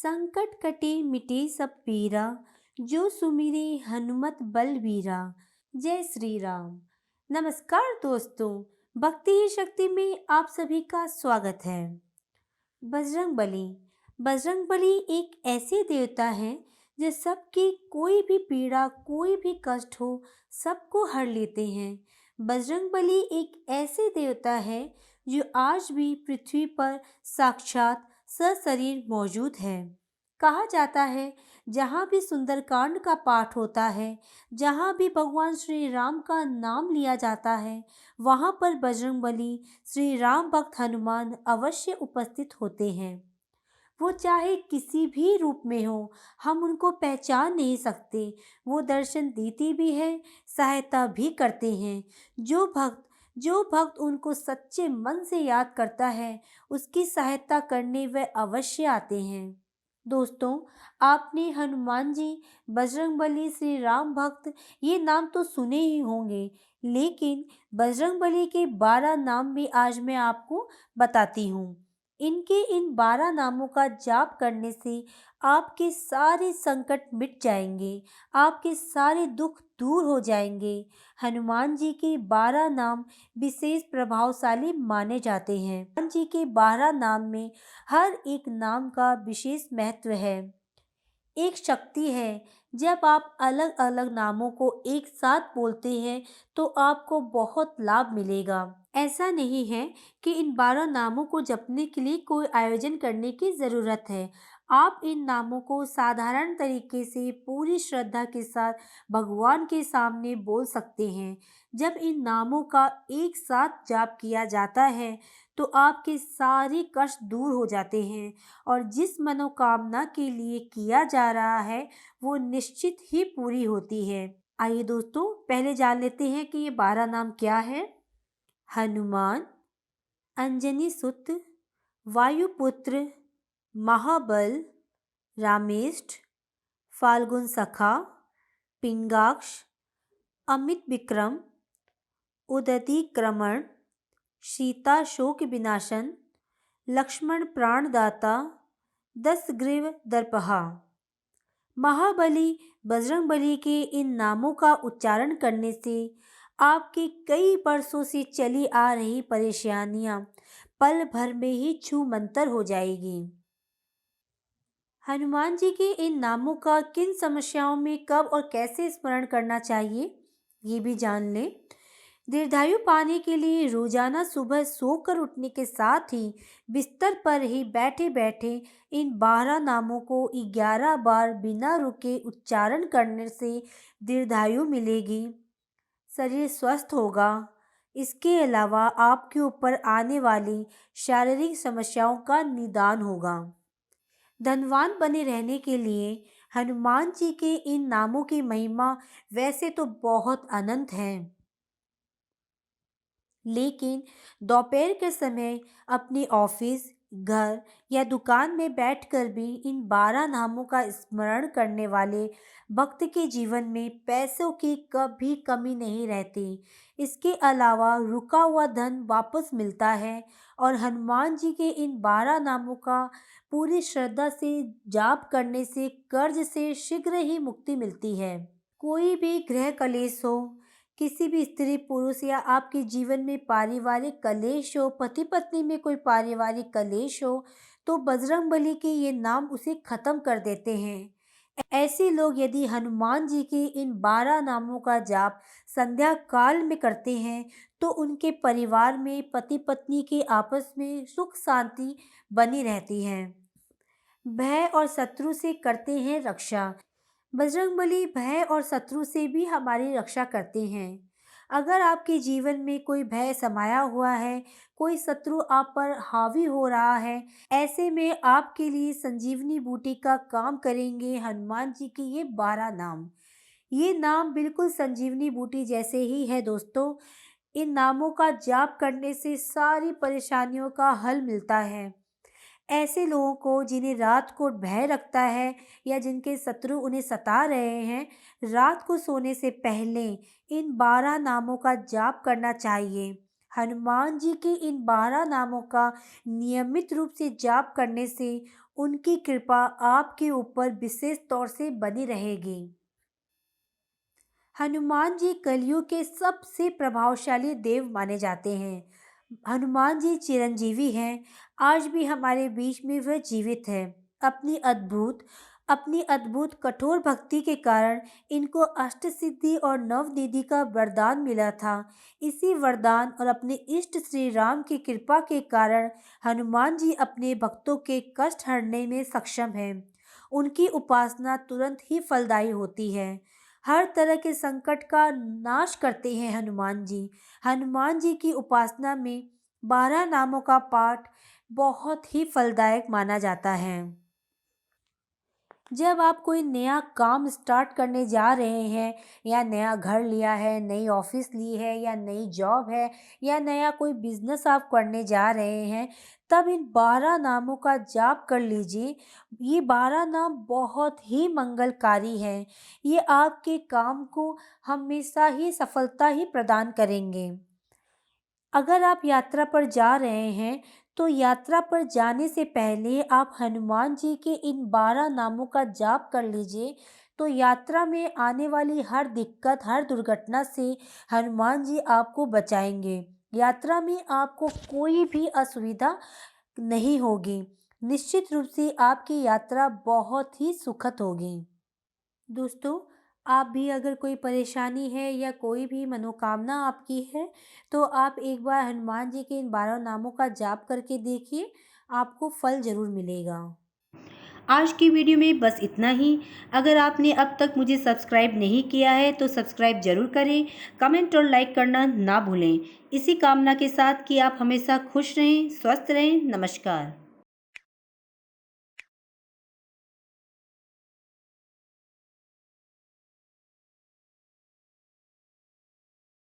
संकट कटे मिटे सब पीरा, जो सुमिरे हनुमत बलबीरा। जय श्री राम। नमस्कार दोस्तों, भक्ति ही शक्ति में आप सभी का स्वागत है। बजरंगबली। बजरंगबली एक ऐसे देवता हैं जो सबकी कोई भी पीड़ा, कोई भी कष्ट हो, सबको हर लेते हैं। बजरंगबली एक ऐसे देवता है जो आज भी पृथ्वी पर साक्षात सशरीर मौजूद है। कहा जाता है जहाँ भी सुंदरकांड का पाठ होता है, जहाँ भी भगवान श्री राम का नाम लिया जाता है, वहाँ पर बजरंगबली श्री राम भक्त हनुमान अवश्य उपस्थित होते हैं। वो चाहे किसी भी रूप में हो, हम उनको पहचान नहीं सकते। वो दर्शन देते भी हैं, सहायता भी करते हैं। जो भक्त उनको सच्चे मन से याद करता है, उसकी सहायता करने वे अवश्य आते हैं। दोस्तों, आपने हनुमान जी, बजरंगबली, श्री राम भक्त ये नाम तो सुने ही होंगे, लेकिन बजरंगबली के 12 नाम भी आज मैं आपको बताती हूँ। इनके इन 12 नामों का जाप करने से आपके सारे संकट मिट जाएंगे, आपके सारे दुख दूर हो जाएंगे। हनुमान जी के 12 नाम विशेष प्रभावशाली माने जाते हैं। हनुमान जी के 12 नाम में हर एक नाम का विशेष महत्व है, एक शक्ति है। जब आप अलग अलग नामों को एक साथ बोलते हैं तो आपको बहुत लाभ मिलेगा। ऐसा नहीं है कि इन 12 नामों को जपने के लिए कोई आयोजन करने की ज़रूरत है। आप इन नामों को साधारण तरीके से पूरी श्रद्धा के साथ भगवान के सामने बोल सकते हैं। जब इन नामों का एक साथ जाप किया जाता है तो आपके सारे कष्ट दूर हो जाते हैं और जिस मनोकामना के लिए किया जा रहा है वो निश्चित ही पूरी होती है। आइए दोस्तों, पहले जान लेते हैं कि ये 12 नाम क्या है। हनुमान, अंजनी सुत, वायुपुत्र, महाबल, रामेष्ठ, फाल्गुन सखा, पिंगाक्ष, अमित विक्रम, उदति क्रमण, सीता शोक विनाशन, लक्ष्मण प्राणदाता, दशग्रीव दर्पहा। महाबली बजरंगबली के इन नामों का उच्चारण करने से आपकी कई वर्षों से चली आ रही परेशानियां पल भर में ही छूमंतर हो जाएगी। हनुमान जी के इन नामों का किन समस्याओं में कब और कैसे स्मरण करना चाहिए, ये भी जान लें। दीर्घायु पाने के लिए रोजाना सुबह सोकर उठने के साथ ही बिस्तर पर ही बैठे बैठे इन 12 नामों को 11 बार बिना रुके उच्चारण करने से दीर्घायु मिलेगी, शरीर स्वस्थ होगा। इसके अलावा आपके ऊपर आने वाली शारीरिक समस्याओं का निदान होगा। धनवान बने रहने के लिए हनुमान जी के इन नामों की महिमा वैसे तो बहुत अनंत है, लेकिन दोपहर के समय अपने ऑफिस, घर या दुकान में बैठकर भी इन 12 नामों का स्मरण करने वाले भक्त के जीवन में पैसों की कभी कमी नहीं रहती। इसके अलावा रुका हुआ धन वापस मिलता है और हनुमान जी के इन 12 नामों का पूरी श्रद्धा से जाप करने से कर्ज से शीघ्र ही मुक्ति मिलती है। कोई भी गृह कलेश हो, किसी भी स्त्री पुरुष या आपके जीवन में पारिवारिक कलेश हो, पति पत्नी में कोई पारिवारिक कलेश हो, तो बजरंगबली के ये नाम उसे खत्म कर देते हैं। ऐसे लोग यदि हनुमान जी के इन 12 नामों का जाप संध्या काल में करते हैं तो उनके परिवार में पति पत्नी के आपस में सुख शांति बनी रहती है। भय और शत्रु से करते हैं रक्षा। बजरंगबली भय और शत्रु से भी हमारी रक्षा करते हैं। अगर आपके जीवन में कोई भय समाया हुआ है, कोई शत्रु आप पर हावी हो रहा है, ऐसे में आपके लिए संजीवनी बूटी का काम करेंगे हनुमान जी के ये 12 नाम। ये नाम बिल्कुल संजीवनी बूटी जैसे ही है दोस्तों। इन नामों का जाप करने से सारी परेशानियों का हल मिलता है। ऐसे लोगों को जिन्हें रात को भय लगता है या जिनके शत्रु उन्हें सता रहे हैं, रात को सोने से पहले इन 12 नामों का जाप करना चाहिए। हनुमान जी के इन 12 नामों का नियमित रूप से जाप करने से उनकी कृपा आपके ऊपर विशेष तौर से बनी रहेगी। हनुमान जी कलयुग के सबसे प्रभावशाली देव माने जाते हैं। हनुमान जी चिरंजीवी हैं। आज भी हमारे बीच में वह जीवित है। अपनी अद्भुत कठोर भक्ति के कारण इनको अष्ट सिद्धि और नवनिधि का वरदान मिला था। इसी वरदान और अपने इष्ट श्री राम की कृपा के कारण हनुमान जी अपने भक्तों के कष्ट हरने में सक्षम हैं। उनकी उपासना तुरंत ही फलदायी होती है। हर तरह के संकट का नाश करते हैं हनुमान जी। हनुमान जी की उपासना में 12 नामों का पाठ बहुत ही फलदायक माना जाता है। जब आप कोई नया काम स्टार्ट करने जा रहे हैं या नया घर लिया है, नई ऑफिस ली है या नई जॉब है या नया कोई बिजनेस आप करने जा रहे हैं, तब इन 12 नामों का जाप कर लीजिए। ये 12 नाम बहुत ही मंगलकारी हैं। ये आपके काम को हमेशा ही सफलता ही प्रदान करेंगे। अगर आप यात्रा पर जा रहे हैं, तो यात्रा पर जाने से पहले आप हनुमान जी के इन 12 नामों का जाप कर लीजिए। तो यात्रा में आने वाली हर दिक्कत, हर दुर्घटना से हनुमान जी आपको बचाएंगे। यात्रा में आपको कोई भी असुविधा नहीं होगी। निश्चित रूप से आपकी यात्रा बहुत ही सुखद होगी। दोस्तों, आप भी अगर कोई परेशानी है या कोई भी मनोकामना आपकी है, तो आप एक बार हनुमान जी के इन 12 नामों का जाप करके देखिए, आपको फल ज़रूर मिलेगा। आज की वीडियो में बस इतना ही। अगर आपने अब तक मुझे सब्सक्राइब नहीं किया है, तो सब्सक्राइब ज़रूर करें, कमेंट और लाइक करना ना भूलें। इसी कामना के साथ कि आप हमेशा खुश रहें, स्वस्थ रहें। नमस्कार।